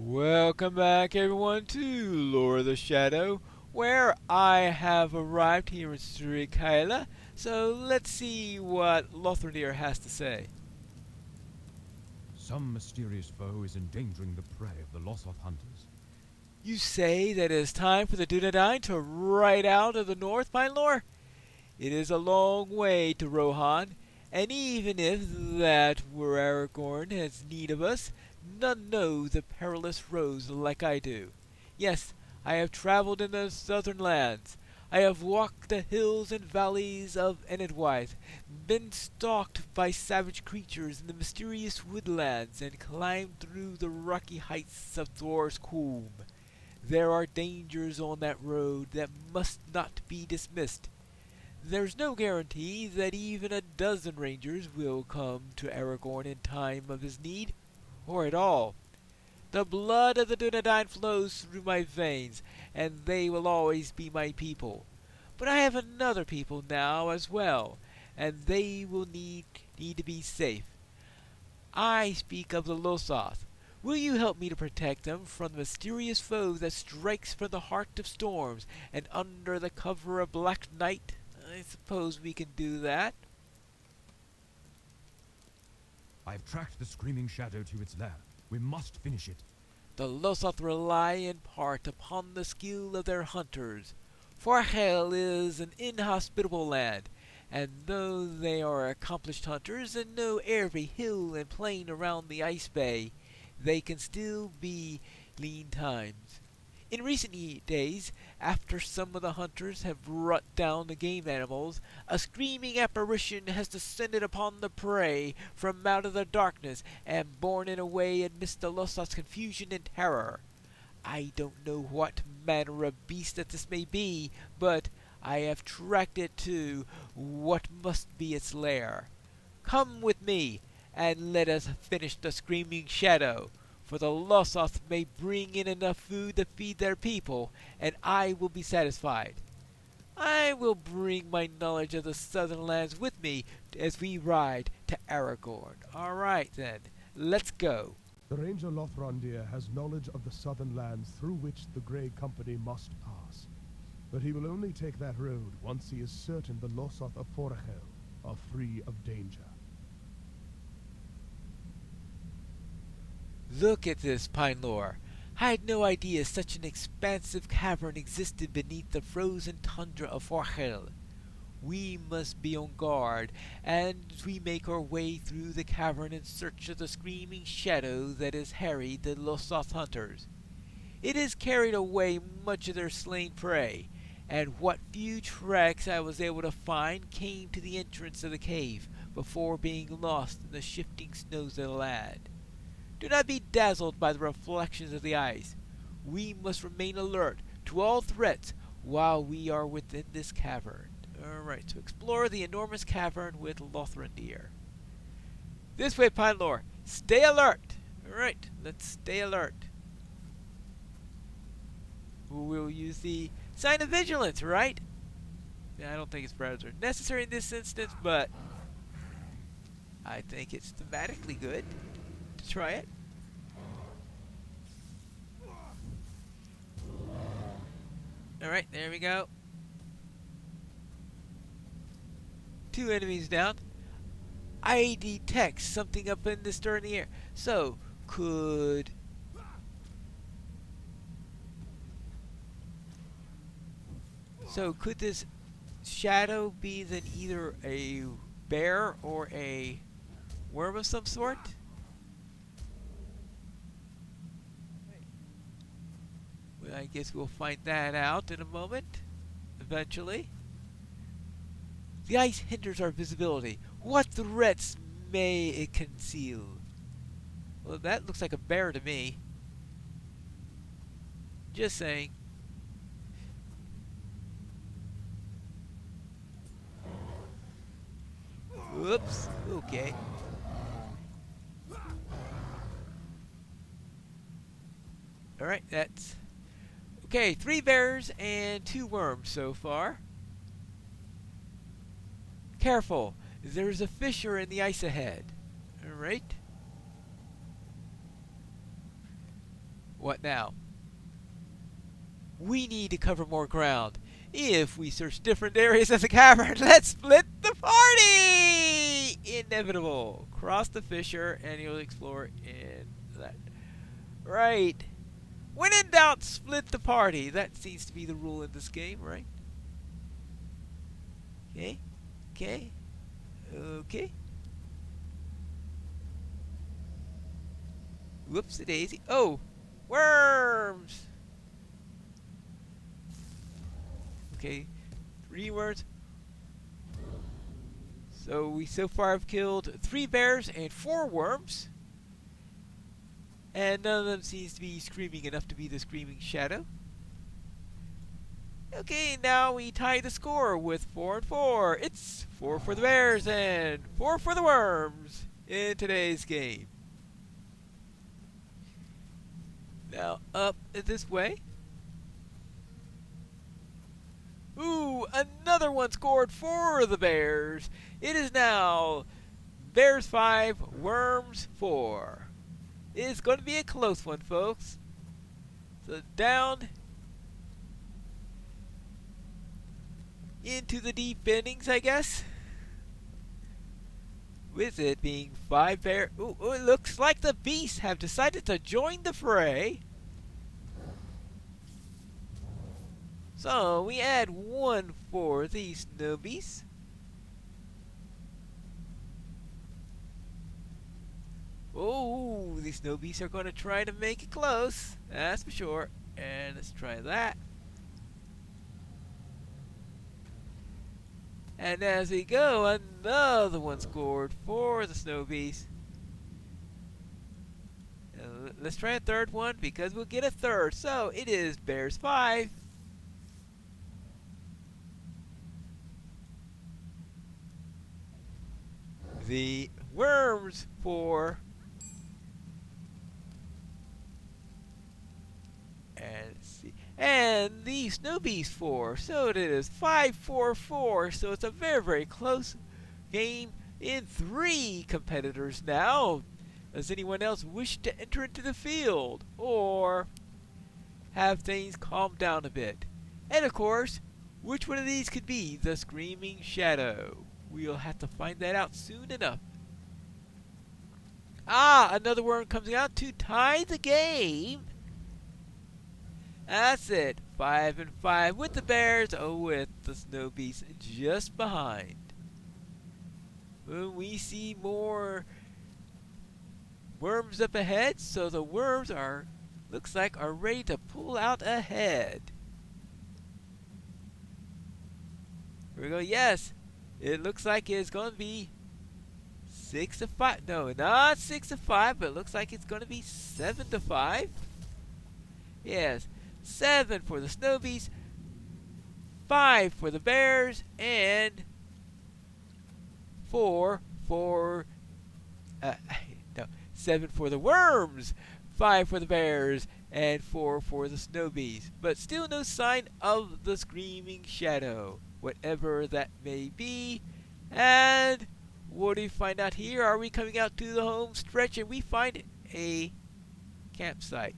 Welcome back, everyone, to Lore of the Shadow, where I have arrived here in Srikaila. So let's see what Lothrindir has to say. Some mysterious foe is endangering the prey of the Lossoth hunters. You say that it is time for the Dunedain to ride out of the north, my lord? It is a long way to Rohan, and even if that were Aragorn has need of us, none know the perilous roads like I do. Yes, I have traveled in the southern lands. I have walked the hills and valleys of Enedwaith, been stalked by savage creatures in the mysterious woodlands, and climbed through the rocky heights of Thor's Combe. There are dangers on that road that must not be dismissed. There's no guarantee that even a dozen rangers will come to Aragorn in time of his need, or at all. The blood of the Dunedain flows through my veins, and they will always be my people. But I have another people now as well, and they will need to be safe. I speak of the Lossoth. Will you help me to protect them from the mysterious foe that strikes from the heart of storms and under the cover of black night? I suppose we can do that. I've tracked the screaming shadow to its lair. We must finish it. The Lossoth rely in part upon the skill of their hunters. For Hel is an inhospitable land, and though they are accomplished hunters and know every hill and plain around the ice bay, they can still be lean times. In recent days, after some of the hunters have brought down the game animals, a screaming apparition has descended upon the prey from out of the darkness and borne it away amidst the Lossoth's confusion and terror. I don't know what manner of beast that this may be, but I have tracked it to what must be its lair. Come with me, and let us finish the screaming shadow, for the Lossoth may bring in enough food to feed their people, and I will be satisfied. I will bring my knowledge of the southern lands with me as we ride to Aragorn. All right, then, let's go. The Ranger Lothrindir has knowledge of the southern lands through which the Grey Company must pass. But he will only take that road once he is certain the Lossoth of Forachel are free of danger. Look at this, Pinelore. I had no idea such an expansive cavern existed beneath the frozen tundra of Forachel. We must be on guard, and we make our way through the cavern in search of the screaming shadow that has harried the Lossoth hunters. It has carried away much of their slain prey, and what few tracks I was able to find came to the entrance of the cave before being lost in the shifting snows of the land. Do not be dazzled by the reflections of the ice. We must remain alert to all threats while we are within this cavern. Alright, so explore the enormous cavern with Lothrindir. This way, Pinelore. Stay alert! Alright, let's stay alert. We'll use the sign of vigilance, right? Yeah, I don't think it's rather necessary in this instance, but I think it's thematically good to try it. Alright, there we go. 2 enemies down. I detect something up in the stir in the air. So, could this shadow be then either a bear or a worm of some sort? Well, I guess we'll find that out in a moment, eventually. The ice hinders our visibility. What threats may it conceal? Well, that looks like a bear to me. Just saying. Whoops. Okay. Alright, that's... Okay, 3 bears and 2 worms so far. Careful, there's a fissure in the ice ahead. Alright. What now? We need to cover more ground. If we search different areas of the cavern, let's split the party! Inevitable. Cross the fissure and you'll explore in that. Right. When in doubt, split the party. That seems to be the rule in this game, right? Okay. Okay. Okay. Whoops, a daisy. Oh! Worms! Okay. 3 worms. So we so far have killed 3 bears and 4 worms. And none of them seems to be screaming enough to be the screaming shadow. Okay, now we tie the score with 4 and 4. It's 4 for the bears and 4 for the worms in today's game. Now up this way. Ooh, another one scored for the bears. It is now bears 5, worms 4. It's going to be a close one, folks. So down into the deep endings, I guess. With it being 5 bears. Ooh, it looks like the beasts have decided to join the fray. So we add 1 for these snow beasts. Oh, these snow beasts are going to try to make it close. That's for sure. And let's try that. And as we go, another one scored for the snow beast. Let's try a third one because we'll get a third. So it is bears 5. The worms 4. And let's see. And the snow beast 4. So it is 5-4-4. So it's a very, very close game in 3 competitors now. Does anyone else wish to enter into the field or have things calm down a bit? And of course, which one of these could be the screaming shadow? We'll have to find that out soon enough. Ah, another worm comes out to tie the game. That's it. 5 and 5 with the bears. Oh, with the snow beast just behind. When we see more worms up ahead, so the worms looks like are ready to pull out ahead. Here we go. Yes, it looks like it's going to be 6-5. No, not 6-5, but it looks like it's going to be 7-5. Yes, 7 for the snow beast, 5 for the bears, and 4 for no, 7 for the worms, 5 for the bears, and 4 for the snow beast. But still no sign of the screaming shadow, whatever that may be. And what do we find out here? Are we coming out to the home stretch and we find a campsite?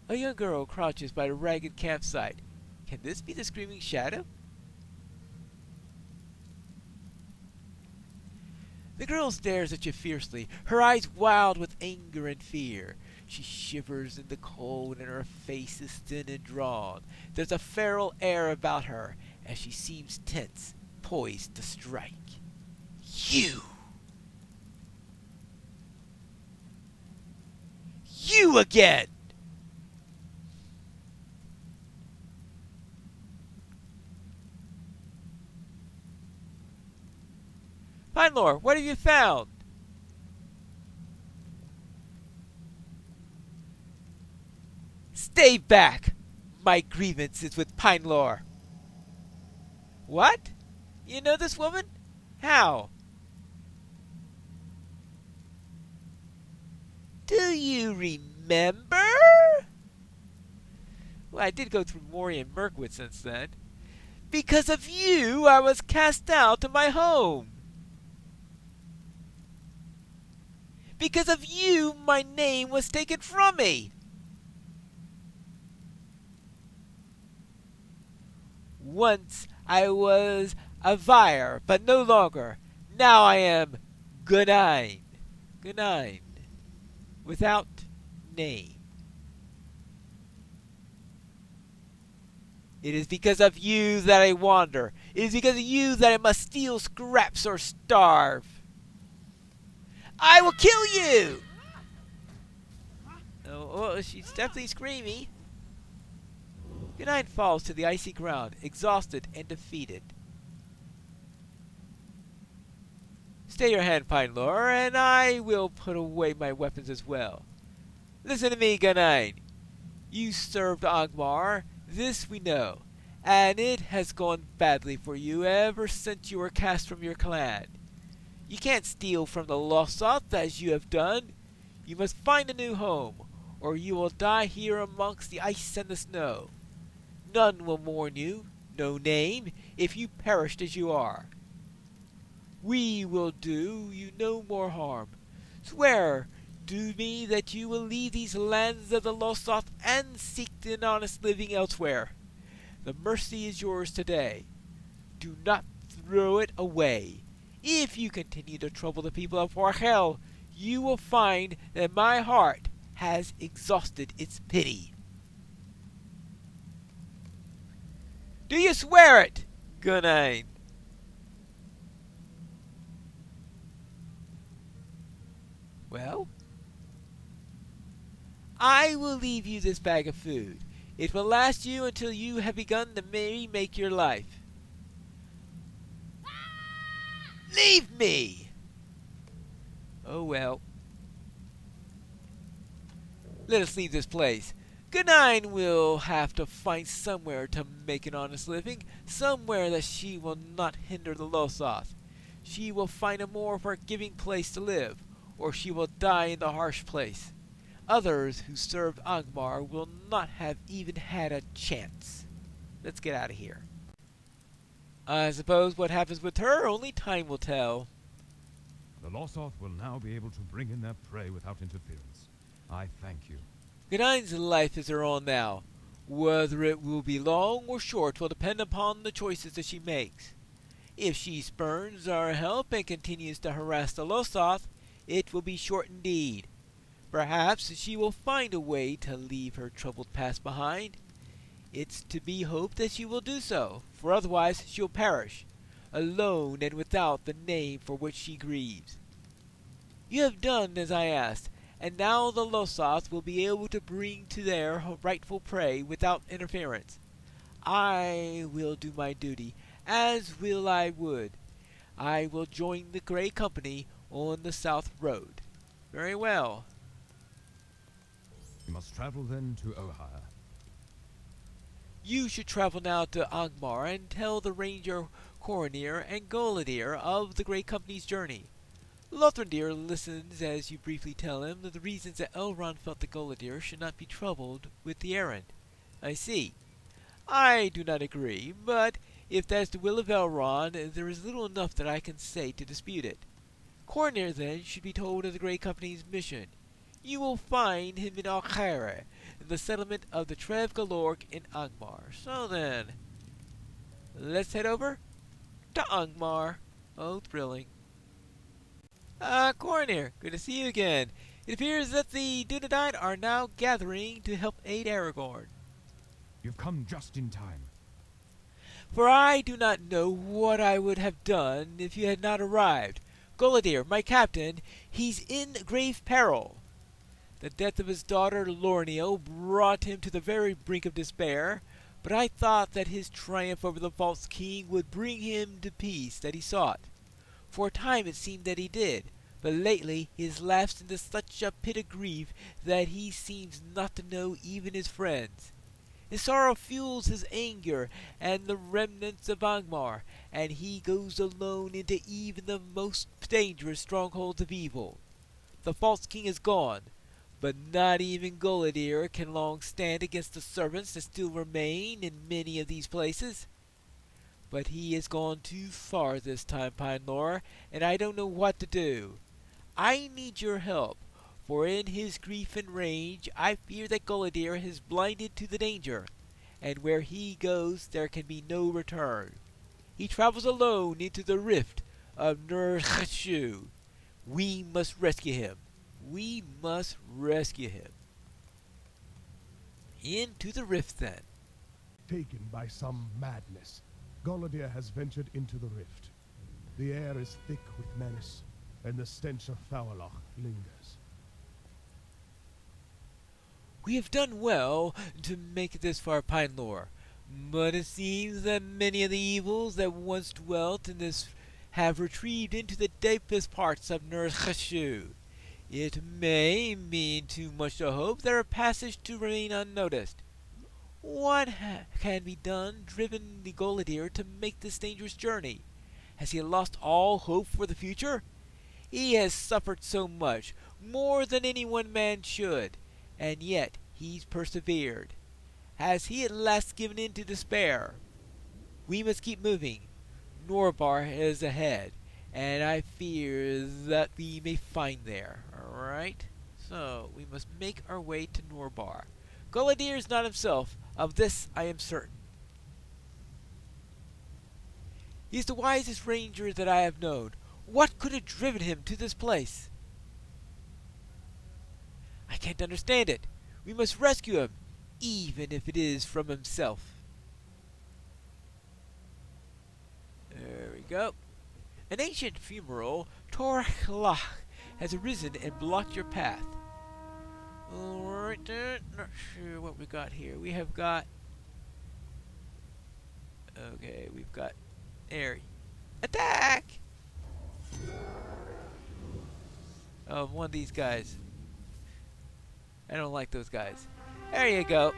A young girl crouches by the ragged campsite. Can this be the screaming shadow? The girl stares at you fiercely, her eyes wild with anger and fear. She shivers in the cold and her face is thin and drawn. There's a feral air about her as she seems tense, poised to strike. You! You again! Pinelore, what have you found? Stay back! My grievance is with Pinelore. What? You know this woman? How? Do you remember? Well, I did go through Mori and Mirkwood since then. Because of you, I was cast out of my home. Because of you, my name was taken from me. Once I was a Vyre, but no longer. Now I am Gunine. Gunine. Without name. It is because of you that I wander. It is because of you that I must steal scraps or starve. I will kill you! Oh, she's definitely screaming. Gunine falls to the icy ground, exhausted and defeated. Stay your hand, Pinelore, and I will put away my weapons as well. Listen to me, Gunine. You served Angmar, this we know, and it has gone badly for you ever since you were cast from your clan. You can't steal from the Losoth as you have done. You must find a new home, or you will die here amongst the ice and the snow. None will mourn you, no name, if you perished as you are. We will do you no more harm. Swear to me that you will leave these lands of the Losoth and seek an honest living elsewhere. The mercy is yours today. Do not throw it away. If you continue to trouble the people of Warhel, you will find that my heart has exhausted its pity. Do you swear it, Gunine? Well, I will leave you this bag of food. It will last you until you have begun to remake your life. Leave me! Oh well. Let us leave this place. Gunine will have to find somewhere to make an honest living, somewhere that she will not hinder the Losoth. She will find a more forgiving place to live, or she will die in the harsh place. Others who served Angmar will not have even had a chance. Let's get out of here. I suppose what happens with her, only time will tell. The Losoth will now be able to bring in their prey without interference. I thank you. Gunine's life is her own now. Whether it will be long or short will depend upon the choices that she makes. If she spurns our help and continues to harass the Losoth, it will be short indeed. Perhaps she will find a way to leave her troubled past behind. It's to be hoped that she will do so, for otherwise she'll perish, alone and without the name for which she grieves. You have done as I asked, and now the Losoth will be able to bring to their rightful prey without interference. I will do my duty, as will I would. I will join the Grey Company on the South Road. Very well. We must travel then to Ohire. You should travel now to Angmar and tell the Ranger Golodir and Golodir of the Grey Company's journey. Lothrindir listens as you briefly tell him the reasons that Elrond felt that Golodir should not be troubled with the errand. I see. I do not agree, but if that is the will of Elrond, there is little enough that I can say to dispute it. Cornir, then, should be told of the Grey Company's mission. You will find him in Ohire, in the settlement of the Trev Galorg in Angmar. So then, let's head over to Angmar. Oh, thrilling. Cornir, good to see you again. It appears that the Dunedain are now gathering to help aid Aragorn. You've come just in time. For I do not know what I would have done if you had not arrived. Golodir, my captain, he's in grave peril. The death of his daughter Lornio brought him to the very brink of despair, but I thought that his triumph over the false king would bring him the peace that he sought. For a time it seemed that he did, but lately he has lapsed into such a pit of grief that he seems not to know even his friends. His sorrow fuels his anger and the remnants of Angmar, and he goes alone into even the most dangerous strongholds of evil. The false king is gone, but not even Golodir can long stand against the servants that still remain in many of these places. But he has gone too far this time, Pinelore, and I don't know what to do. I need your help, for in his grief and rage I fear that Golodir is blinded to the danger, and where he goes there can be no return. He travels alone into the rift of Nurkhshu. We must rescue him. We must rescue him. Into the rift, then. Taken by some madness, Golodir has ventured into the rift. The air is thick with menace, and the stench of Thauloch lingers. We have done well to make it this far, Pinelore, but it seems that many of the evils that once dwelt in this have retreated into the deepest parts of Nurkhshu. It may mean too much to hope that our passage to remain unnoticed. What can be done driven the Golodir to make this dangerous journey? Has he lost all hope for the future? He has suffered so much, more than any one man should, and yet he's persevered. Has he at last given in to despair? We must keep moving. Norbar is ahead, and I fear that we may find there. Alright? So, we must make our way to Norbar. Golodir is not himself, of this I am certain. He is the wisest ranger that I have known. What could have driven him to this place? I can't understand it. We must rescue him, even if it is from himself. There we go. An ancient fumarole, Torchlach, has arisen and blocked your path. Alright then, not sure what we got here. We have got... Okay, we've got... Air. Attack! Oh, one of these guys. I don't like those guys. There you go.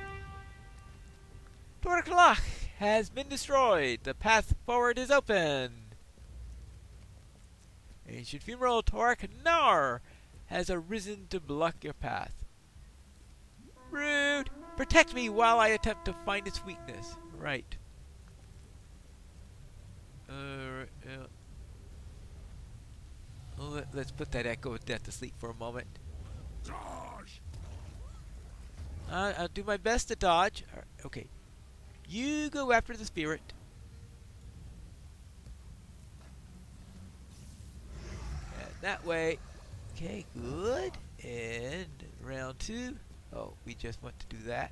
Torchlach has been destroyed. The path forward is open. Ancient fumarole Torcnar has arisen to block your path. Rude! Protect me while I attempt to find its weakness. Right. Let's put that Echo of Death to sleep for a moment. Dodge! I'll do my best to dodge. Okay. You go after the spirit. And that way. Okay, good. And round 2. Oh, we just want to do that.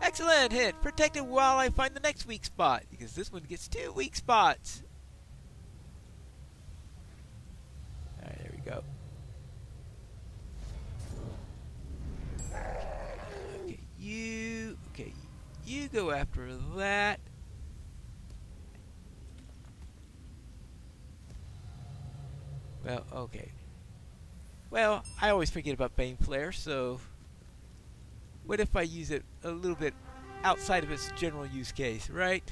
Excellent hit! Protect it while I find the next weak spot, because this one gets 2 weak spots. Alright, there we go. Okay, you go after that. Well, okay. Well, I always forget about Bane Flare, so what if I use it a little bit outside of its general use case, right?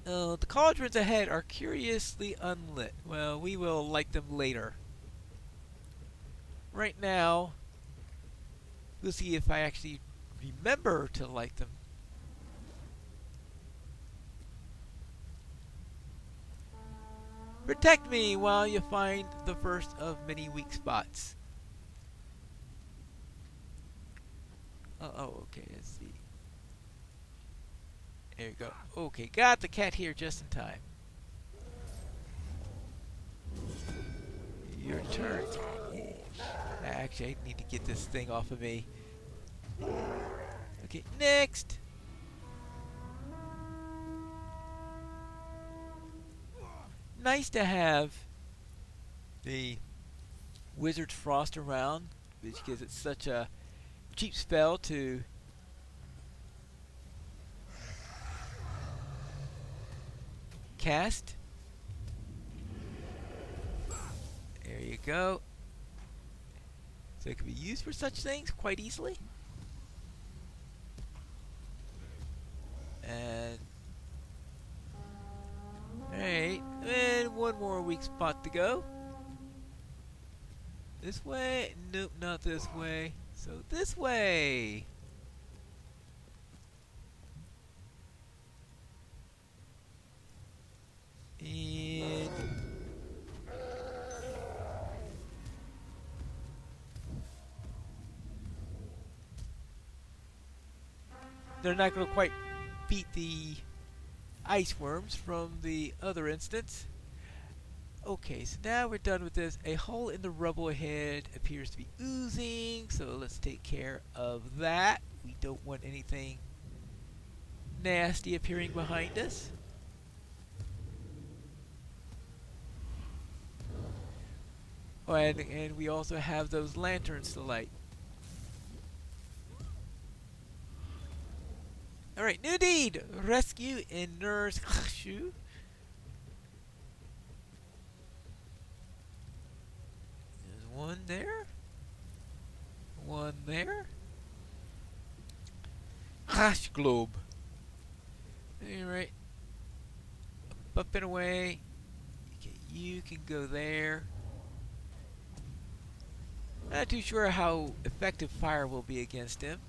The cauldrons ahead are curiously unlit. Well, we will light them later. Right now, we'll see if I actually remember to light them. Protect me while you find the first of many weak spots. Oh, okay, let's see. There you go. Okay, got the cat here just in time. Your turn. Actually, I need to get this thing off of me. Okay, next! Nice to have the Wizard's Frost around, which gives it such a cheap spell to cast. There you go. So it can be used for such things quite easily. And alright, and one more weak spot to go. This way? Nope, not this way. So this way! they're not going to quite beat the ice worms from the other instance. Okay, so now we're done with this. A hole in the rubble ahead appears to be oozing, so let's take care of that. We don't want anything nasty appearing behind us. Oh, and we also have those lanterns to light. Alright, new deed! Rescue and nurse Shu. There's one there. One there. Crash globe. Alright. Up and away. Okay, you can go there. Not too sure how effective fire will be against him.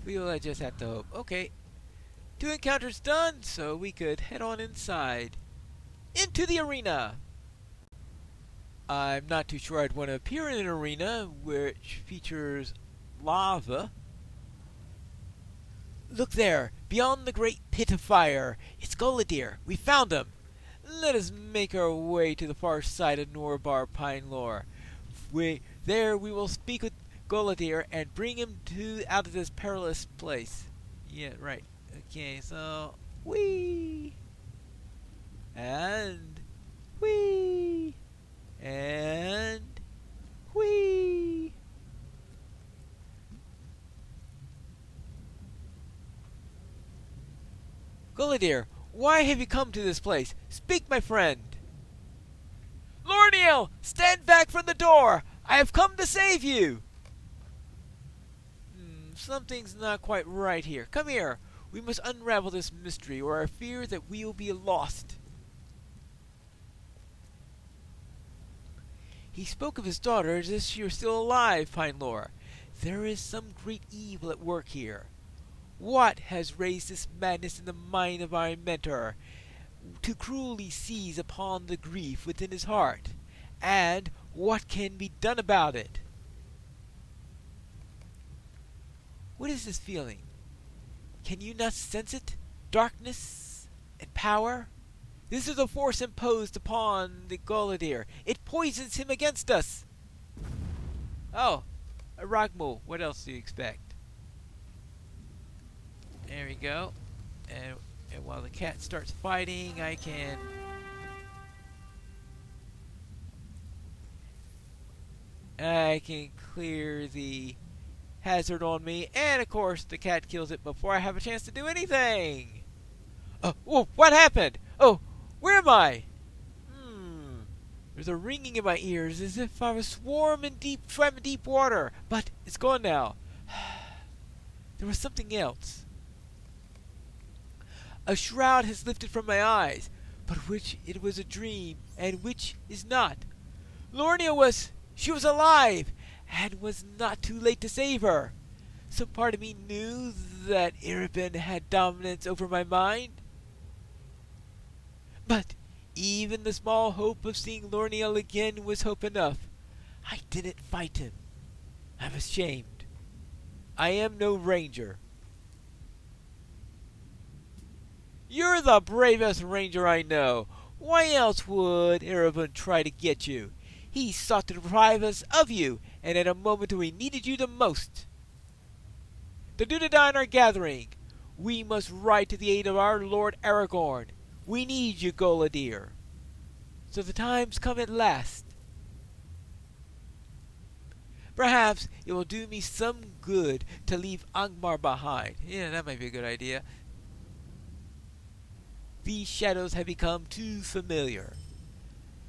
We'll just have to hope. Okay. 2 encounters done, so we could head on inside. Into the arena! I'm not too sure I'd want to appear in an arena which features lava. Look there, beyond the great pit of fire. It's Golodir. We found him. Let us make our way to the far side of Norbar Pine Lore. There we will speak with Golodir and bring him out of this perilous place. Yeah, right. Okay, so whee and whee and whee. Golodir, why have you come to this place? Speak, my friend. Lorniel, stand back from the door. I have come to save you. Something's not quite right here. Come here. We must unravel this mystery, or I fear that we will be lost. He spoke of his daughter as if she were still alive, Pine Lore. There is some great evil at work here. What has raised this madness in the mind of our mentor to cruelly seize upon the grief within his heart? And what can be done about it? What is this feeling? Can you not sense it? Darkness and power? This is a force imposed upon the Golodir. It poisons him against us. Oh, a rock mole. What else do you expect? There we go. And while the cat starts fighting, I can... clear the hazard on me, and of course the cat kills it before I have a chance to do anything. Oh, what happened? Oh, where am I? There's a ringing in my ears as if I was trapped in deep water, but it's gone now. There was something else. A shroud has lifted from my eyes, but which it was a dream, and which is not. She was alive, and was not too late to save her. Some part of me knew that Erebin had dominance over my mind. But even the small hope of seeing Lorniel again was hope enough. I didn't fight him. I'm ashamed. I am no ranger. You're the bravest ranger I know. Why else would Erebin try to get you? He sought to deprive us of you, and at a moment when we needed you the most. The Dunedain are gathering. We must ride to the aid of our Lord Aragorn. We need you, Golodir. So the time's come at last. Perhaps it will do me some good to leave Angmar behind. Yeah, that might be a good idea. These shadows have become too familiar.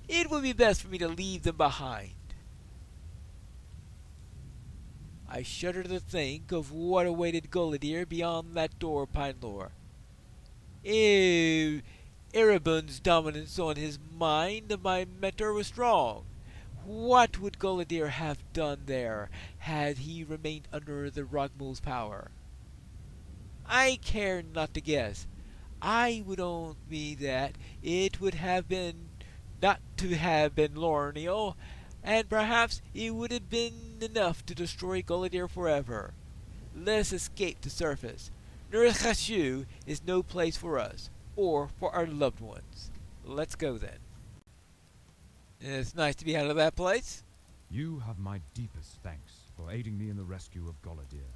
It would be best for me to leave them behind. I shudder to think of what awaited Golodir beyond that door, Pine Lore. Erebin's dominance on his mind of my mentor was strong. What would Golodir have done there had he remained under the Rogmul's power? I care not to guess. I would only that it would have been not to have been Lorniel, and perhaps it would have been enough to destroy Golodir forever. Let us escape the surface. Nurkhashu is no place for us, or for our loved ones. Let's go then. It's nice to be out of that place. You have my deepest thanks for aiding me in the rescue of Golodir.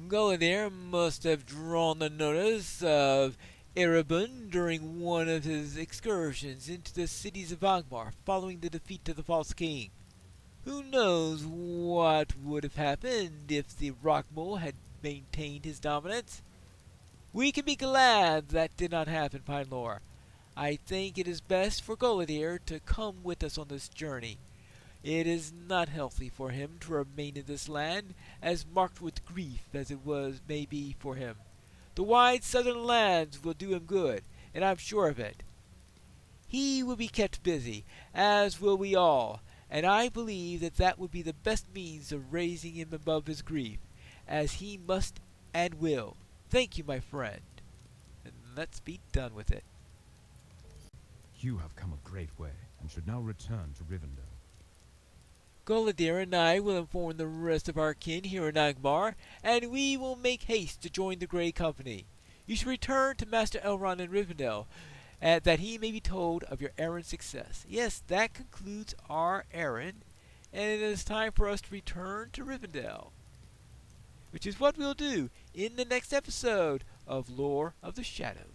Golodir must have drawn the notice of Erebun during one of his excursions into the cities of Angmar following the defeat of the false king. Who knows what would have happened if the rock mole had maintained his dominance? We can be glad that did not happen, Pine Lore. I think it is best for Golodir to come with us on this journey. It is not healthy for him to remain in this land, as marked with grief as it may be for him. The wide southern lands will do him good, and I'm sure of it. He will be kept busy, as will we all, and I believe that would be the best means of raising him above his grief, as he must and will. Thank you, my friend, and let's be done with it. You have come a great way, and should now return to Rivendell. Golodir and I will inform the rest of our kin here in Angmar, and we will make haste to join the Grey Company. You should return to Master Elrond in Rivendell, that he may be told of your errand's success. Yes, that concludes our errand, and it is time for us to return to Rivendell, which is what we'll do in the next episode of Lore of the Shadows.